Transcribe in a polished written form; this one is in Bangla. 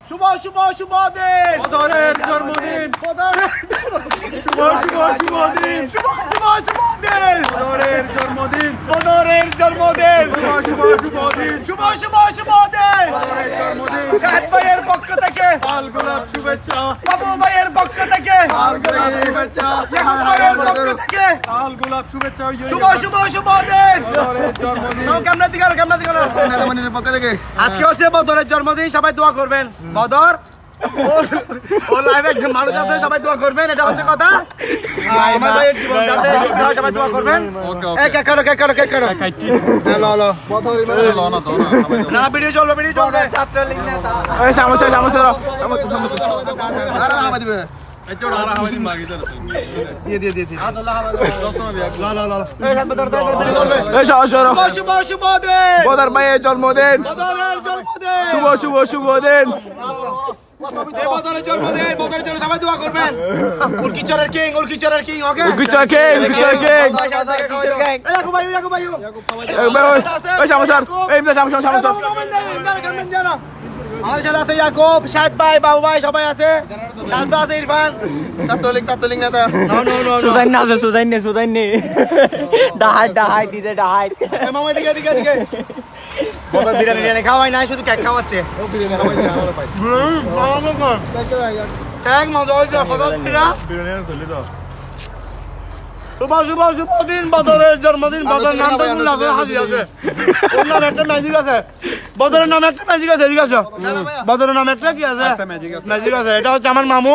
শুভ শুভ শুভ দিন বদরের জন্মদিন বদরের শুভ শুভ শুভ দিন শুভ শুভ শুভ দিন বদরের জন্মদিন বদরের জন্মদিন শুভ শুভ শুভ দিন শুভ শুভ শুভ দিন বদরের জন্মদিন শাহেদ ভাইয়ের পক্ষ থেকে লাল গোলাপ শুভেচ্ছা বাবু ভাইয়ের পক্ষ থেকে লাল গোলাপ শুভেচ্ছা ইয়াকুব ভাইয়ের পক্ষ থেকে লাল গোলাপ শুভেচ্ছা শুভ শুভ শুভ দিন বদরের জন্মদিন ক্যামেরা দিকে ক্যামেরা দিকে নেতামণির পক্ষ থেকে আজকে হচ্ছে বদরের জন্মদিন সবাই দোয়া করবেন বদর ও লাইভে একজন মানুষ আছে সবাই দোয়া করবেন এটা হচ্ছে কথা আমার ভাইয়ের জীবন যাতে সুখী হয় সবাই দোয়া করবেন এই কেক কাটো লো লো না ভিডিও চলবে ছাত্র লিঙ্ক নেতা এই সামসা দিয়ে লা লা লা এই হাত ধর ভিডিও চলবে এই সরো শুভ শুভ দিন বদর ভাইয়ের জন্মদিন বদরের জন্মদিন শুভ শুভ শুভ দিন এই বদরের জন্মদিন বদরের জন্য সবাই দোয়া করবেন উরকিচরের কিং ওকে কিচর কে ইয়াকুব ভাই এই সামসা এই সামসা আমাদের সাথে আছে ইয়াকুব শাহেদ ভাই বাবু ভাই সবাই আছে কালতো আছে ইরফান ছাত্রলীগ নেতা সুদাইনে ডাহাই দিদে ডাহাই মামা দিকে বদর বিরিয়ানি খাওয়াই নাই শুধু কেক খাওয়াচ্ছে কেক মজা হয়েছে বদর শুভ শুভ শুভ দিন বদরের জন্মদিন বদর নামটা ভুল আছে হাসি আছে ওর নাম একটা ম্যাজিক আছে বদরের নাম একটা ম্যাজিক আছে এদিকে আসো বদরের নাম একটা কি আছে ম্যাজিক আছে এটা হচ্ছে আমার মামু